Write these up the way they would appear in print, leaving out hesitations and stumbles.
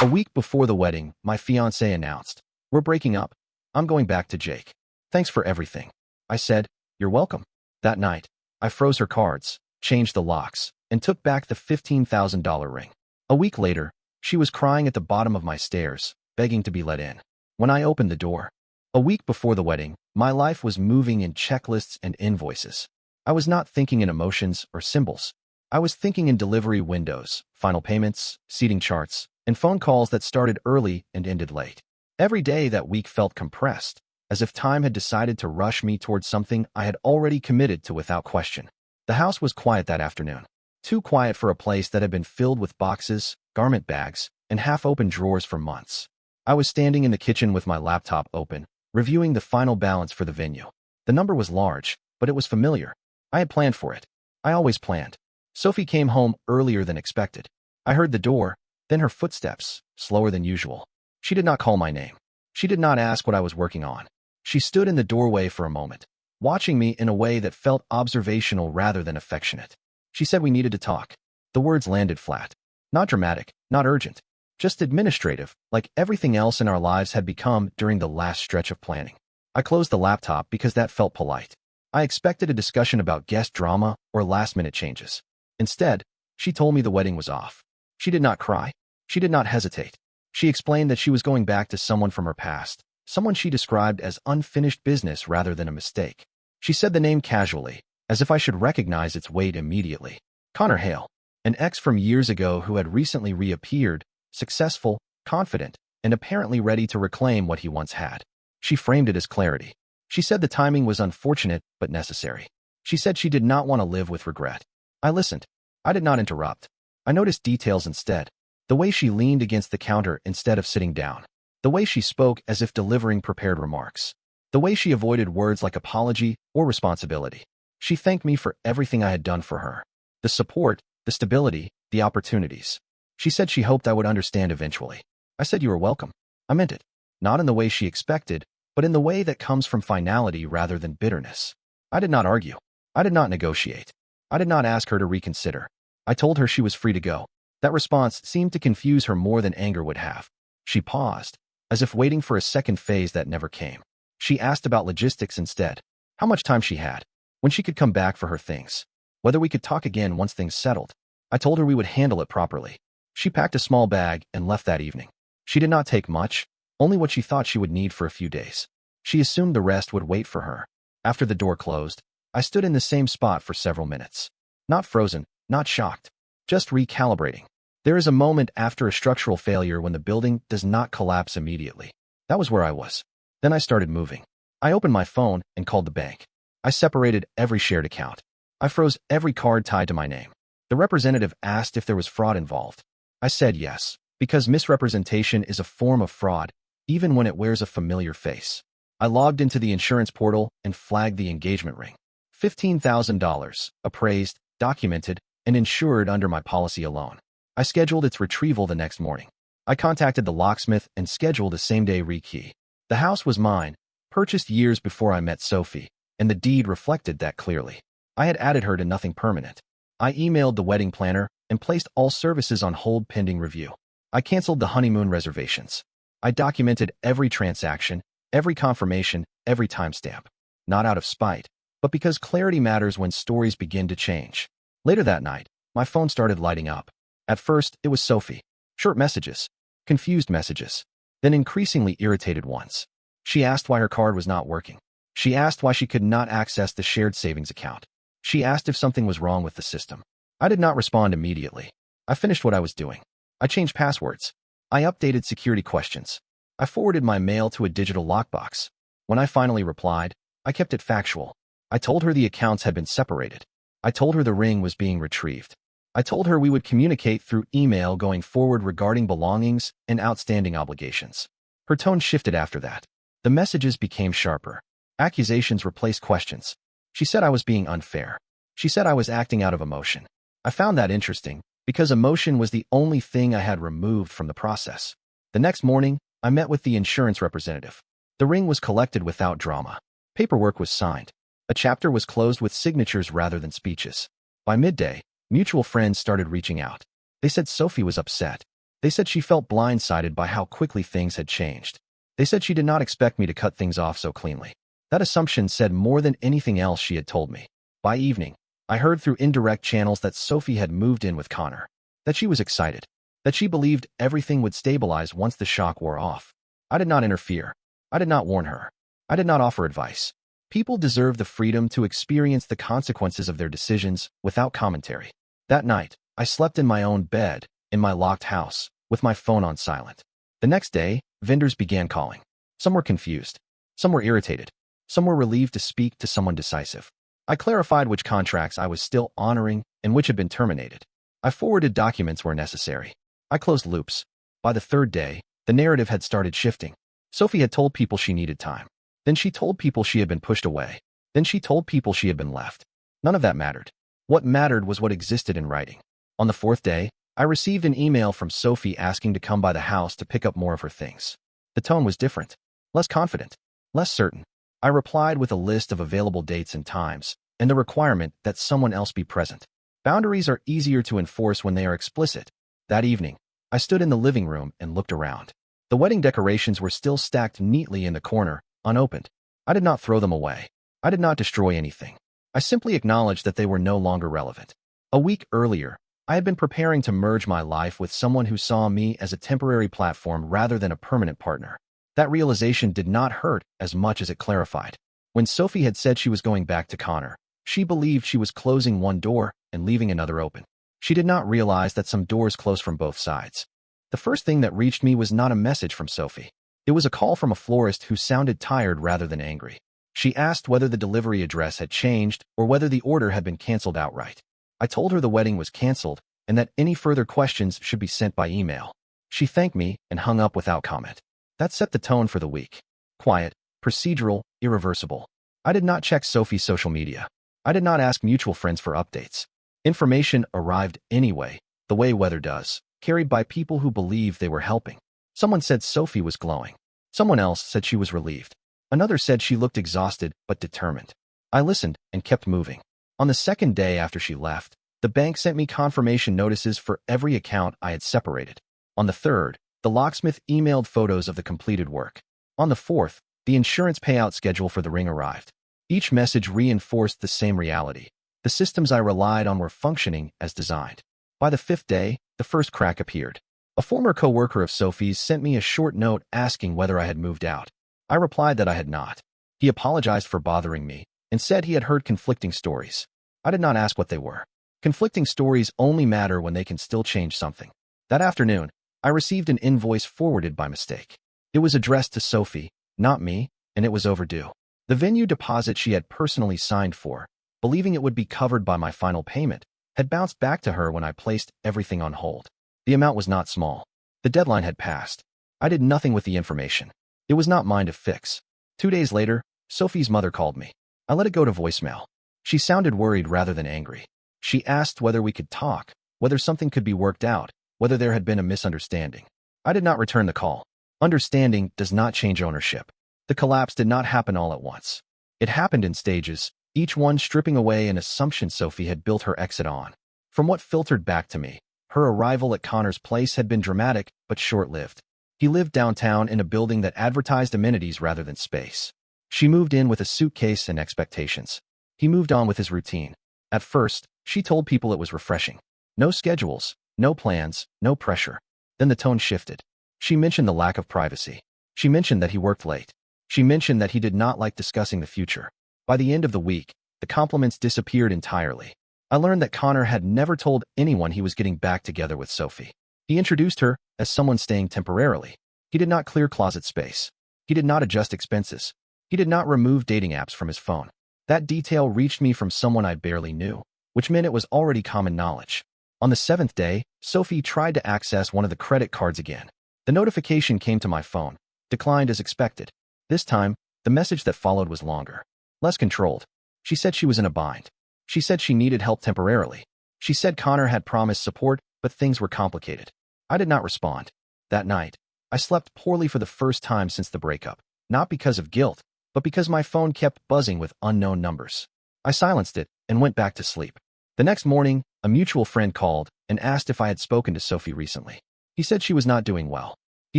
A week before the wedding, my fiancé announced, "We're breaking up. I'm going back to Jake. Thanks for everything." I said, "You're welcome." That night, I froze her cards, changed the locks, and took back the $15,000 ring. A week later, she was crying at the bottom of my stairs, begging to be let in. When I opened the door, a week before the wedding, my life was moving in checklists and invoices. I was not thinking in emotions or symbols. I was thinking in delivery windows, final payments, seating charts, and phone calls that started early and ended late. Every day that week felt compressed, as if time had decided to rush me towards something I had already committed to without question. The house was quiet that afternoon. Too quiet for a place that had been filled with boxes, garment bags, and half-open drawers for months. I was standing in the kitchen with my laptop open, reviewing the final balance for the venue. The number was large, but it was familiar. I had planned for it. I always planned. Sophie came home earlier than expected. I heard the door, then her footsteps, slower than usual. She did not call my name. She did not ask what I was working on. She stood in the doorway for a moment, watching me in a way that felt observational rather than affectionate. She said we needed to talk. The words landed flat. Not dramatic, not urgent. Just administrative, like everything else in our lives had become during the last stretch of planning. I closed the laptop because that felt polite. I expected a discussion about guest drama or last-minute changes. Instead, she told me the wedding was off. She did not cry. She did not hesitate. She explained that she was going back to someone from her past, someone she described as unfinished business rather than a mistake. She said the name casually, as if I should recognize its weight immediately. Connor Hale, an ex from years ago who had recently reappeared, successful, confident, and apparently ready to reclaim what he once had. She framed it as clarity. She said the timing was unfortunate but necessary. She said she did not want to live with regret. I listened. I did not interrupt. I noticed details instead. The way she leaned against the counter instead of sitting down. The way she spoke as if delivering prepared remarks. The way she avoided words like apology or responsibility. She thanked me for everything I had done for her. The support, the stability, the opportunities. She said she hoped I would understand eventually. I said you were welcome. I meant it. Not in the way she expected, but in the way that comes from finality rather than bitterness. I did not argue. I did not negotiate. I did not ask her to reconsider. I told her she was free to go. That response seemed to confuse her more than anger would have. She paused, as if waiting for a second phase that never came. She asked about logistics instead. How much time she had. When she could come back for her things. Whether we could talk again once things settled. I told her we would handle it properly. She packed a small bag and left that evening. She did not take much, only what she thought she would need for a few days. She assumed the rest would wait for her. After the door closed, I stood in the same spot for several minutes. Not frozen, not shocked. Just recalibrating. There is a moment after a structural failure when the building does not collapse immediately. That was where I was. Then I started moving. I opened my phone and called the bank. I separated every shared account. I froze every card tied to my name. The representative asked if there was fraud involved. I said yes, because misrepresentation is a form of fraud, even when it wears a familiar face. I logged into the insurance portal and flagged the engagement ring. $15,000, appraised, documented, and insured under my policy alone. I scheduled its retrieval the next morning. I contacted the locksmith and scheduled a same-day rekey. The house was mine, purchased years before I met Sophie, and the deed reflected that clearly. I had added her to nothing permanent. I emailed the wedding planner and placed all services on hold pending review. I canceled the honeymoon reservations. I documented every transaction, every confirmation, every timestamp. Not out of spite, but because clarity matters when stories begin to change. Later that night, my phone started lighting up. At first, it was Sophie. Short messages. Confused messages. Then increasingly irritated ones. She asked why her card was not working. She asked why she could not access the shared savings account. She asked if something was wrong with the system. I did not respond immediately. I finished what I was doing. I changed passwords. I updated security questions. I forwarded my mail to a digital lockbox. When I finally replied, I kept it factual. I told her the accounts had been separated. I told her the ring was being retrieved. I told her we would communicate through email going forward regarding belongings and outstanding obligations. Her tone shifted after that. The messages became sharper. Accusations replaced questions. She said I was being unfair. She said I was acting out of emotion. I found that interesting, because emotion was the only thing I had removed from the process. The next morning, I met with the insurance representative. The ring was collected without drama. Paperwork was signed. A chapter was closed with signatures rather than speeches. By midday, mutual friends started reaching out. They said Sophie was upset. They said she felt blindsided by how quickly things had changed. They said she did not expect me to cut things off so cleanly. That assumption said more than anything else she had told me. By evening, I heard through indirect channels that Sophie had moved in with Connor, that she was excited, that she believed everything would stabilize once the shock wore off. I did not interfere. I did not warn her. I did not offer advice. People deserve the freedom to experience the consequences of their decisions without commentary. That night, I slept in my own bed, in my locked house, with my phone on silent. The next day, vendors began calling. Some were confused. Some were irritated. Some were relieved to speak to someone decisive. I clarified which contracts I was still honoring and which had been terminated. I forwarded documents where necessary. I closed loops. By the third day, the narrative had started shifting. Sophie had told people she needed time. Then she told people she had been pushed away. Then she told people she had been left. None of that mattered. What mattered was what existed in writing. On the fourth day, I received an email from Sophie asking to come by the house to pick up more of her things. The tone was different, less confident, less certain. I replied with a list of available dates and times, and the requirement that someone else be present. Boundaries are easier to enforce when they are explicit. That evening, I stood in the living room and looked around. The wedding decorations were still stacked neatly in the corner, unopened. I did not throw them away. I did not destroy anything. I simply acknowledged that they were no longer relevant. A week earlier, I had been preparing to merge my life with someone who saw me as a temporary platform rather than a permanent partner. That realization did not hurt as much as it clarified. When Sophie had said she was going back to Connor, she believed she was closing one door and leaving another open. She did not realize that some doors close from both sides. The first thing that reached me was not a message from Sophie. It was a call from a florist who sounded tired rather than angry. She asked whether the delivery address had changed or whether the order had been canceled outright. I told her the wedding was canceled and that any further questions should be sent by email. She thanked me and hung up without comment. That set the tone for the week. Quiet, procedural, irreversible. I did not check Sophie's social media. I did not ask mutual friends for updates. Information arrived anyway, the way weather does, carried by people who believed they were helping. Someone said Sophie was glowing. Someone else said she was relieved. Another said she looked exhausted but determined. I listened and kept moving. On the second day after she left, the bank sent me confirmation notices for every account I had separated. On the third, the locksmith emailed photos of the completed work. On the fourth, the insurance payout schedule for the ring arrived. Each message reinforced the same reality. The systems I relied on were functioning as designed. By the fifth day, the first crack appeared. A former co-worker of Sophie's sent me a short note asking whether I had moved out. I replied that I had not. He apologized for bothering me and said he had heard conflicting stories. I did not ask what they were. Conflicting stories only matter when they can still change something. That afternoon, I received an invoice forwarded by mistake. It was addressed to Sophie, not me, and it was overdue. The venue deposit she had personally signed for, believing it would be covered by my final payment, had bounced back to her when I placed everything on hold. The amount was not small. The deadline had passed. I did nothing with the information. It was not mine to fix. 2 days later, Sophie's mother called me. I let it go to voicemail. She sounded worried rather than angry. She asked whether we could talk, whether something could be worked out, whether there had been a misunderstanding. I did not return the call. Understanding does not change ownership. The collapse did not happen all at once. It happened in stages, each one stripping away an assumption Sophie had built her exit on. From what filtered back to me, her arrival at Connor's place had been dramatic but short-lived. He lived downtown in a building that advertised amenities rather than space. She moved in with a suitcase and expectations. He moved on with his routine. At first, she told people it was refreshing. No schedules, no plans, no pressure. Then the tone shifted. She mentioned the lack of privacy. She mentioned that he worked late. She mentioned that he did not like discussing the future. By the end of the week, the compliments disappeared entirely. I learned that Connor had never told anyone he was getting back together with Sophie. He introduced her as someone staying temporarily. He did not clear closet space. He did not adjust expenses. He did not remove dating apps from his phone. That detail reached me from someone I barely knew, which meant it was already common knowledge. On the seventh day, Sophie tried to access one of the credit cards again. The notification came to my phone, declined as expected. This time, the message that followed was longer, less controlled. She said she was in a bind. She said she needed help temporarily. She said Connor had promised support, but things were complicated. I did not respond. That night, I slept poorly for the first time since the breakup, not because of guilt, but because my phone kept buzzing with unknown numbers. I silenced it and went back to sleep. The next morning, a mutual friend called and asked if I had spoken to Sophie recently. He said she was not doing well. He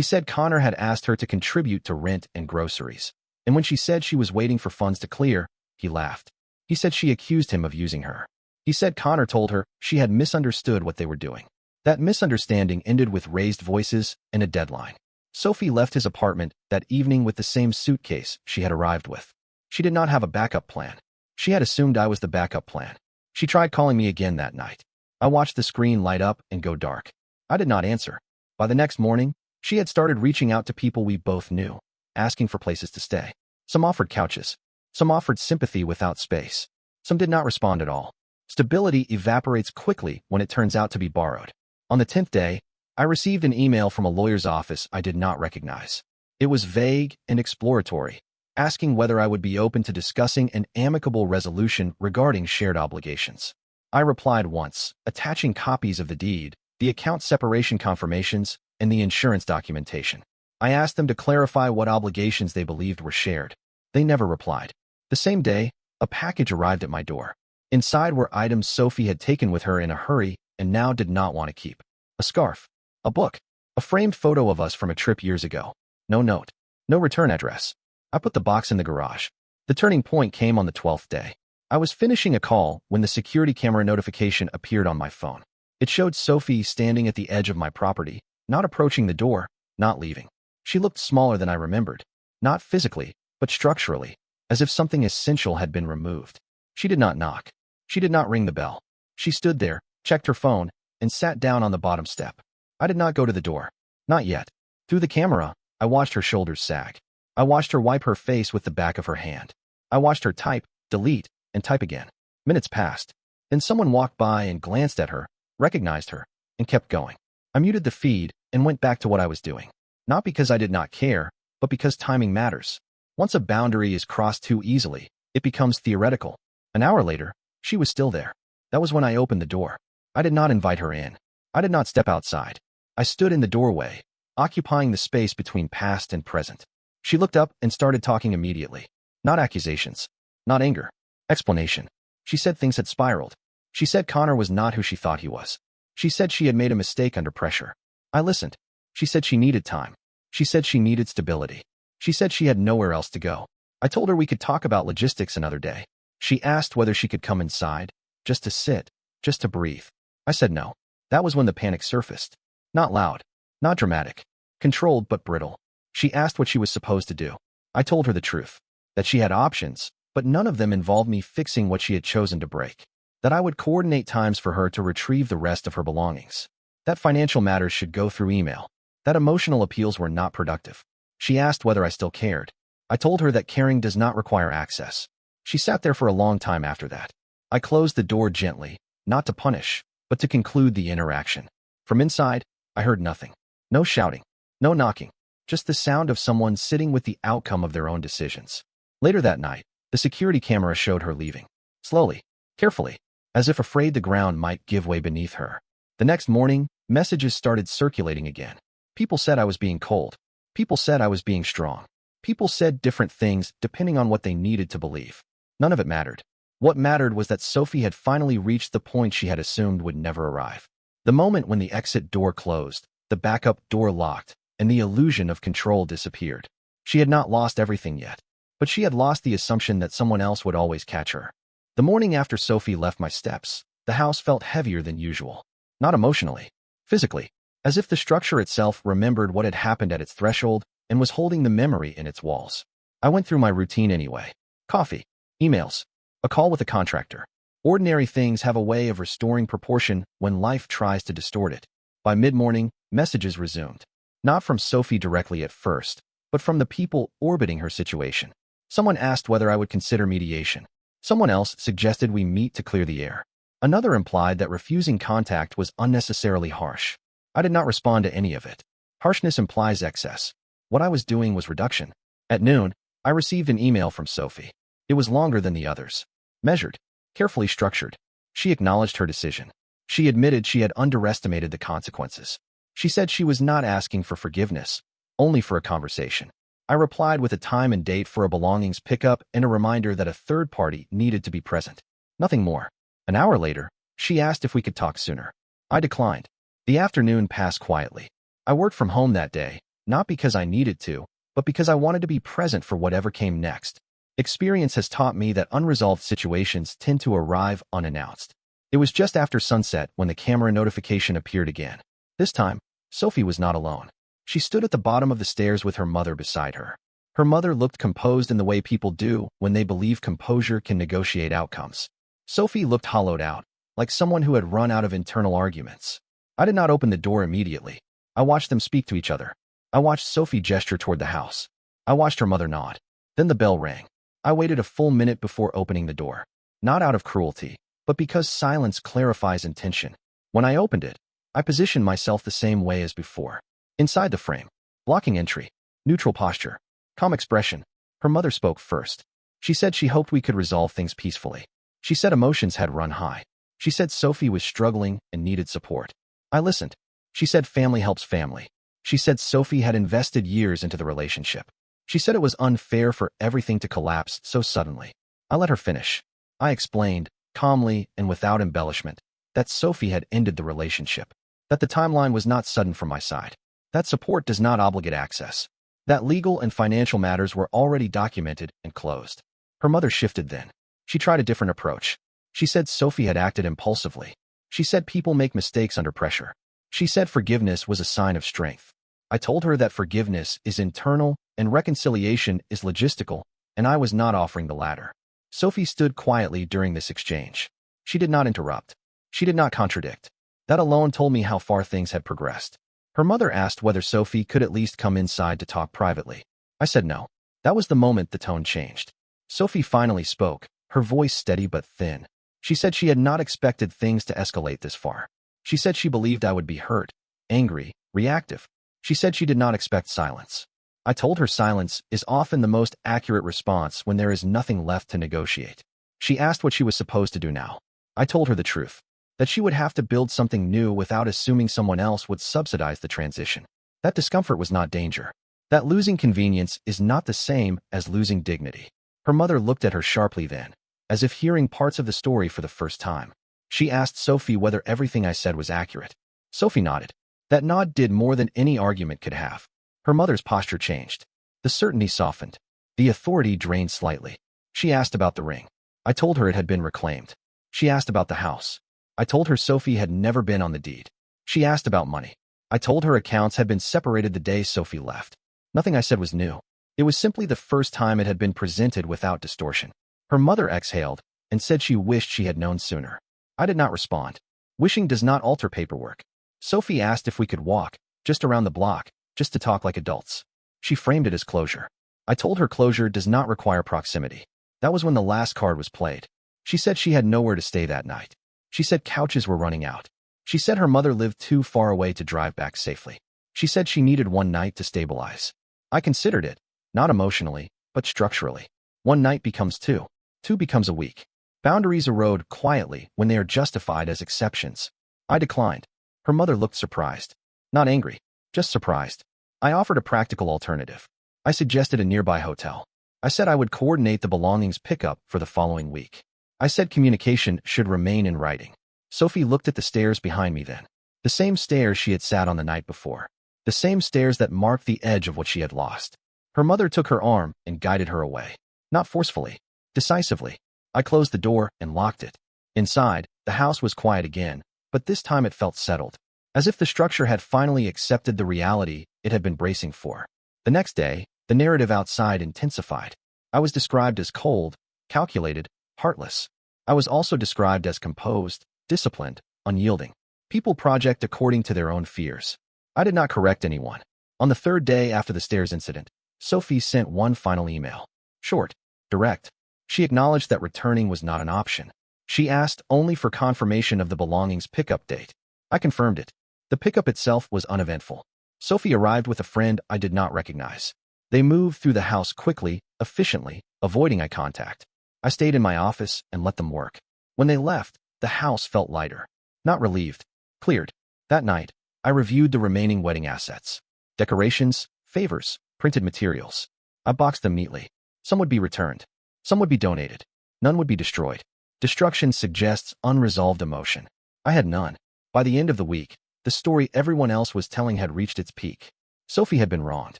said Connor had asked her to contribute to rent and groceries. And when she said she was waiting for funds to clear, he laughed. He said she accused him of using her. He said Connor told her she had misunderstood what they were doing. That misunderstanding ended with raised voices and a deadline. Sophie left his apartment that evening with the same suitcase she had arrived with. She did not have a backup plan. She had assumed I was the backup plan. She tried calling me again that night. I watched the screen light up and go dark. I did not answer. By the next morning, she had started reaching out to people we both knew, asking for places to stay. Some offered couches. Some offered sympathy without space. Some did not respond at all. Stability evaporates quickly when it turns out to be borrowed. On the 10th day, I received an email from a lawyer's office I did not recognize. It was vague and exploratory, asking whether I would be open to discussing an amicable resolution regarding shared obligations. I replied once, attaching copies of the deed, the account separation confirmations, and the insurance documentation. I asked them to clarify what obligations they believed were shared. They never replied. The same day, a package arrived at my door. Inside were items Sophie had taken with her in a hurry and now did not want to keep. A scarf, a book, a framed photo of us from a trip years ago. No note, no return address. I put the box in the garage. The turning point came on the 12th day. I was finishing a call when the security camera notification appeared on my phone. It showed Sophie standing at the edge of my property, not approaching the door, not leaving. She looked smaller than I remembered, not physically, but structurally, as if something essential had been removed. She did not knock. She did not ring the bell. She stood there, checked her phone, and sat down on the bottom step. I did not go to the door. Not yet. Through the camera, I watched her shoulders sag. I watched her wipe her face with the back of her hand. I watched her type, delete, and type again. Minutes passed. Then someone walked by and glanced at her, recognized her, and kept going. I muted the feed and went back to what I was doing. Not because I did not care, but because timing matters. Once a boundary is crossed too easily, it becomes theoretical. An hour later, she was still there. That was when I opened the door. I did not invite her in. I did not step outside. I stood in the doorway, occupying the space between past and present. She looked up and started talking immediately. Not accusations. Not anger. Explanation. She said things had spiraled. She said Connor was not who she thought he was. She said she had made a mistake under pressure. I listened. She said she needed time. She said she needed stability. She said she had nowhere else to go. I told her we could talk about logistics another day. She asked whether she could come inside, just to sit, just to breathe. I said no. That was when the panic surfaced. Not loud, not dramatic, controlled but brittle. She asked what she was supposed to do. I told her the truth, that she had options, but none of them involved me fixing what she had chosen to break. That I would coordinate times for her to retrieve the rest of her belongings. That financial matters should go through email. That emotional appeals were not productive. She asked whether I still cared. I told her that caring does not require access. She sat there for a long time after that. I closed the door gently, not to punish, but to conclude the interaction. From inside, I heard nothing. No shouting, no knocking, just the sound of someone sitting with the outcome of their own decisions. Later that night, the security camera showed her leaving. Slowly, carefully, as if afraid the ground might give way beneath her. The next morning, messages started circulating again. People said I was being cold. People said I was being strong. People said different things depending on what they needed to believe. None of it mattered. What mattered was that Sophie had finally reached the point she had assumed would never arrive. The moment when the exit door closed, the backup door locked, and the illusion of control disappeared. She had not lost everything yet, but she had lost the assumption that someone else would always catch her. The morning after Sophie left my steps, the house felt heavier than usual. Not emotionally, physically, as if the structure itself remembered what had happened at its threshold and was holding the memory in its walls. I went through my routine anyway. Coffee, emails, a call with a contractor. Ordinary things have a way of restoring proportion when life tries to distort it. By mid-morning, messages resumed. Not from Sophie directly at first, but from the people orbiting her situation. Someone asked whether I would consider mediation. Someone else suggested we meet to clear the air. Another implied that refusing contact was unnecessarily harsh. I did not respond to any of it. Harshness implies excess. What I was doing was reduction. At noon, I received an email from Sophie. It was longer than the others. Measured, carefully structured. She acknowledged her decision. She admitted she had underestimated the consequences. She said she was not asking for forgiveness, only for a conversation. I replied with a time and date for a belongings pickup and a reminder that a third party needed to be present. Nothing more. An hour later, she asked if we could talk sooner. I declined. The afternoon passed quietly. I worked from home that day, not because I needed to, but because I wanted to be present for whatever came next. Experience has taught me that unresolved situations tend to arrive unannounced. It was just after sunset when the camera notification appeared again. This time, Sophie was not alone. She stood at the bottom of the stairs with her mother beside her. Her mother looked composed in the way people do when they believe composure can negotiate outcomes. Sophie looked hollowed out, like someone who had run out of internal arguments. I did not open the door immediately. I watched them speak to each other. I watched Sophie gesture toward the house. I watched her mother nod. Then the bell rang. I waited a full minute before opening the door. Not out of cruelty, but because silence clarifies intention. When I opened it, I positioned myself the same way as before. Inside the frame, blocking entry, neutral posture, calm expression. Her mother spoke first. She said she hoped we could resolve things peacefully. She said emotions had run high. She said Sophie was struggling and needed support. I listened. She said family helps family. She said Sophie had invested years into the relationship. She said it was unfair for everything to collapse so suddenly. I let her finish. I explained, calmly and without embellishment, that Sophie had ended the relationship, that the timeline was not sudden from my side, that support does not obligate access, that legal and financial matters were already documented and closed. Her mother shifted then. She tried a different approach. She said Sophie had acted impulsively. She said people make mistakes under pressure. She said forgiveness was a sign of strength. I told her that forgiveness is internal and reconciliation is logistical, and I was not offering the latter. Sophie stood quietly during this exchange. She did not interrupt. She did not contradict. That alone told me how far things had progressed. Her mother asked whether Sophie could at least come inside to talk privately. I said no. That was the moment the tone changed. Sophie finally spoke, her voice steady but thin. She said she had not expected things to escalate this far. She said she believed I would be hurt, angry, reactive. She said she did not expect silence. I told her silence is often the most accurate response when there is nothing left to negotiate. She asked what she was supposed to do now. I told her the truth, that she would have to build something new without assuming someone else would subsidize the transition. That discomfort was not danger. That losing convenience is not the same as losing dignity. Her mother looked at her sharply then, as if hearing parts of the story for the first time. She asked Sophie whether everything I said was accurate. Sophie nodded. That nod did more than any argument could have. Her mother's posture changed. The certainty softened. The authority drained slightly. She asked about the ring. I told her it had been reclaimed. She asked about the house. I told her Sophie had never been on the deed. She asked about money. I told her accounts had been separated the day Sophie left. Nothing I said was new. It was simply the first time it had been presented without distortion. Her mother exhaled and said she wished she had known sooner. I did not respond. Wishing does not alter paperwork. Sophie asked if we could walk, just around the block, just to talk like adults. She framed it as closure. I told her closure does not require proximity. That was when the last card was played. She said she had nowhere to stay that night. She said couches were running out. She said her mother lived too far away to drive back safely. She said she needed one night to stabilize. I considered it, not emotionally, but structurally. One night becomes two. Two becomes a week. Boundaries erode quietly when they are justified as exceptions. I declined. Her mother looked surprised. Not angry, just surprised. I offered a practical alternative. I suggested a nearby hotel. I said I would coordinate the belongings pickup for the following week. I said communication should remain in writing. Sophie looked at the stairs behind me then. The same stairs she had sat on the night before. The same stairs that marked the edge of what she had lost. Her mother took her arm and guided her away. Not forcefully, decisively. I closed the door and locked it. Inside, the house was quiet again, but this time it felt settled, as if the structure had finally accepted the reality it had been bracing for. The next day, the narrative outside intensified. I was described as cold, calculated, heartless. I was also described as composed, disciplined, unyielding. People project according to their own fears. I did not correct anyone. On the third day after the stairs incident, Sophie sent one final email. Short, direct. She acknowledged that returning was not an option. She asked only for confirmation of the belongings pickup date. I confirmed it. The pickup itself was uneventful. Sophie arrived with a friend I did not recognize. They moved through the house quickly, efficiently, avoiding eye contact. I stayed in my office and let them work. When they left, the house felt lighter. Not relieved. Cleared. That night, I reviewed the remaining wedding assets. Decorations, favors, printed materials. I boxed them neatly. Some would be returned. Some would be donated. None would be destroyed. Destruction suggests unresolved emotion. I had none. By the end of the week, The story everyone else was telling had reached its peak. Sophie had been wronged.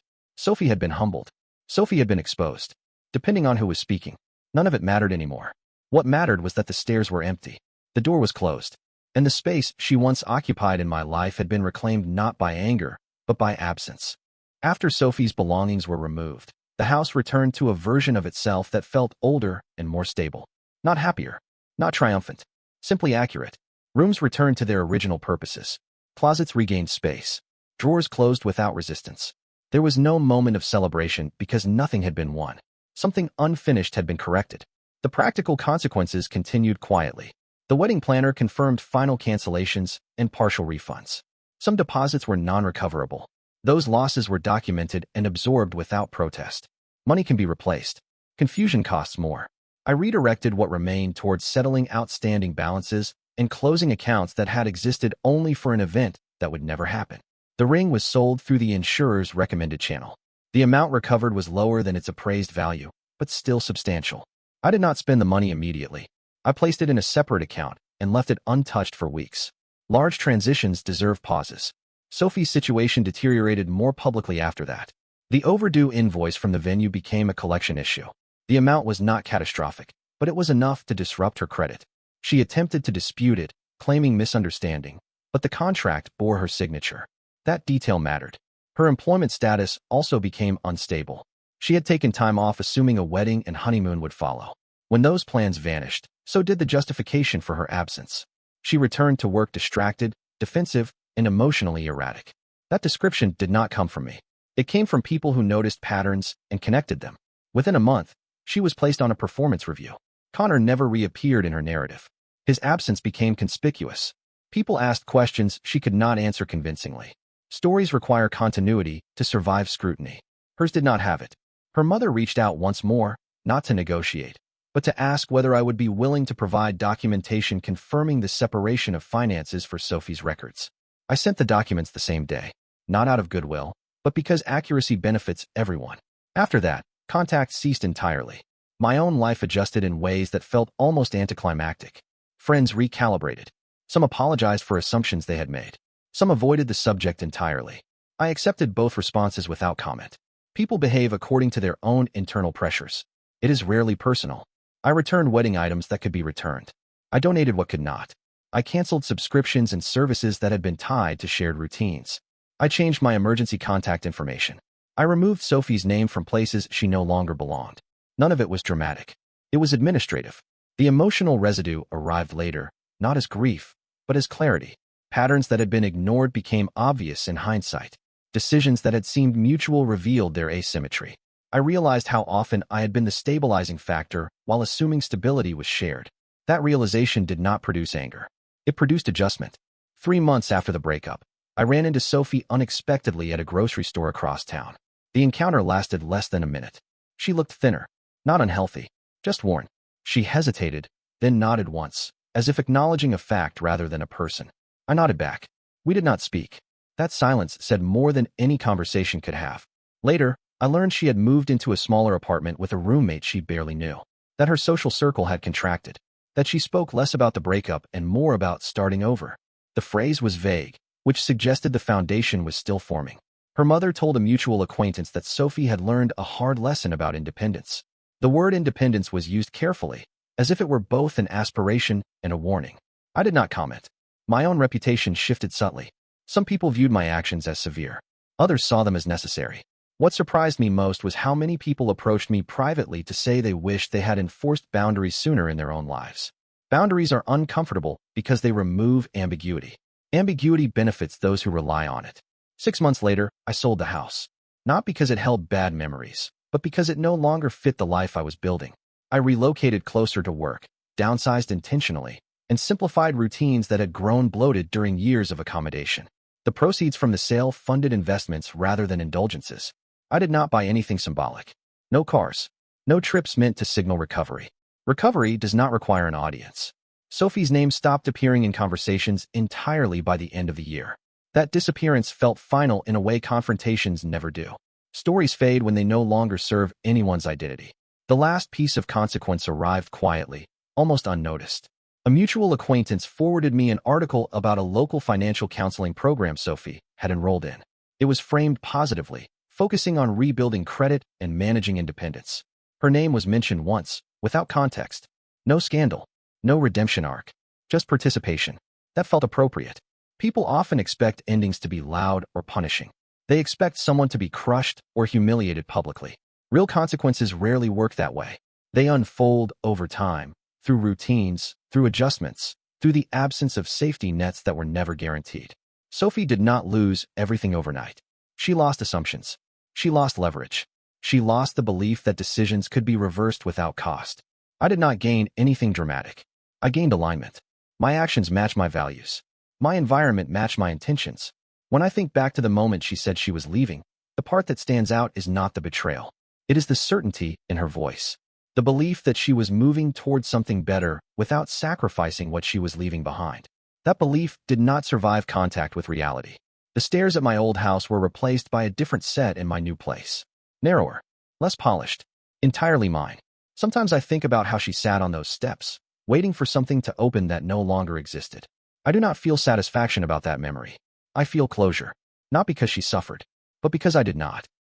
Sophie had been humbled. Sophie had been exposed. Depending on who was speaking, none of it mattered anymore. What mattered was that the stairs were empty. The door was closed. And the space she once occupied in my life had been reclaimed not by anger, but by absence. After Sophie's belongings were removed, the house returned to a version of itself that felt older and more stable. Not happier. Not triumphant. Simply accurate. Rooms returned to their original purposes. Closets regained space. Drawers closed without resistance. There was no moment of celebration because nothing had been won. Something unfinished had been corrected. The practical consequences continued quietly. The wedding planner confirmed final cancellations and partial refunds. Some deposits were non-recoverable. Those losses were documented and absorbed without protest. Money can be replaced. Confusion costs more. I redirected what remained towards settling outstanding balances and closing accounts that had existed only for an event that would never happen. The ring was sold through the insurer's recommended channel. The amount recovered was lower than its appraised value, but still substantial. I did not spend the money immediately. I placed it in a separate account and left it untouched for weeks. Large transitions deserve pauses. Sophie's situation deteriorated more publicly after that. The overdue invoice from the venue became a collection issue. The amount was not catastrophic, but it was enough to disrupt her credit. She attempted to dispute it, claiming misunderstanding, but the contract bore her signature. That detail mattered. Her employment status also became unstable. She had taken time off assuming a wedding and honeymoon would follow. When those plans vanished, so did the justification for her absence. She returned to work distracted, defensive, and emotionally erratic. That description did not come from me. It came from people who noticed patterns and connected them. Within a month, she was placed on a performance review. Connor never reappeared in her narrative. His absence became conspicuous. People asked questions she could not answer convincingly. Stories require continuity to survive scrutiny. Hers did not have it. Her mother reached out once more, not to negotiate, but to ask whether I would be willing to provide documentation confirming the separation of finances for Sophie's records. I sent the documents the same day, not out of goodwill, but because accuracy benefits everyone. After that, contact ceased entirely. My own life adjusted in ways that felt almost anticlimactic. Friends recalibrated. Some apologized for assumptions they had made. Some avoided the subject entirely. I accepted both responses without comment. People behave according to their own internal pressures. It is rarely personal. I returned wedding items that could be returned. I donated what could not. I canceled subscriptions and services that had been tied to shared routines. I changed my emergency contact information. I removed Sophie's name from places she no longer belonged. None of it was dramatic. It was administrative. The emotional residue arrived later, not as grief, but as clarity. Patterns that had been ignored became obvious in hindsight. Decisions that had seemed mutual revealed their asymmetry. I realized how often I had been the stabilizing factor while assuming stability was shared. That realization did not produce anger. It produced adjustment. 3 months after the breakup, I ran into Sophie unexpectedly at a grocery store across town. The encounter lasted less than a minute. She looked thinner, not unhealthy, just worn. She hesitated, then nodded once, as if acknowledging a fact rather than a person. I nodded back. We did not speak. That silence said more than any conversation could have. Later, I learned she had moved into a smaller apartment with a roommate she barely knew. That her social circle had contracted. That she spoke less about the breakup and more about starting over. The phrase was vague, which suggested the foundation was still forming. Her mother told a mutual acquaintance that Sophie had learned a hard lesson about independence. The word independence was used carefully, as if it were both an aspiration and a warning. I did not comment. My own reputation shifted subtly. Some people viewed my actions as severe. Others saw them as necessary. What surprised me most was how many people approached me privately to say they wished they had enforced boundaries sooner in their own lives. Boundaries are uncomfortable because they remove ambiguity. Ambiguity benefits those who rely on it. 6 months later, I sold the house. Not because it held bad memories, but because it no longer fit the life I was building. I relocated closer to work, downsized intentionally, and simplified routines that had grown bloated during years of accommodation. The proceeds from the sale funded investments rather than indulgences. I did not buy anything symbolic. No cars. No trips meant to signal recovery. Recovery does not require an audience. Sophie's name stopped appearing in conversations entirely by the end of the year. That disappearance felt final in a way confrontations never do. Stories fade when they no longer serve anyone's identity. The last piece of consequence arrived quietly, almost unnoticed. A mutual acquaintance forwarded me an article about a local financial counseling program Sophie had enrolled in. It was framed positively, focusing on rebuilding credit and managing independence. Her name was mentioned once, without context. No scandal, no redemption arc, just participation. That felt appropriate. People often expect endings to be loud or punishing. They expect someone to be crushed or humiliated publicly. Real consequences rarely work that way. They unfold over time, through routines, through adjustments, through the absence of safety nets that were never guaranteed. Sophie did not lose everything overnight. She lost assumptions. She lost leverage. She lost the belief that decisions could be reversed without cost. I did not gain anything dramatic. I gained alignment. My actions matched my values. My environment matched my intentions. When I think back to the moment she said she was leaving, the part that stands out is not the betrayal. It is the certainty in her voice. The belief that she was moving towards something better without sacrificing what she was leaving behind. That belief did not survive contact with reality. The stairs at my old house were replaced by a different set in my new place. Narrower, less polished, entirely mine. Sometimes I think about how she sat on those steps, waiting for something to open that no longer existed. I do not feel satisfaction about that memory. I feel closure, not because she suffered, but because I did not.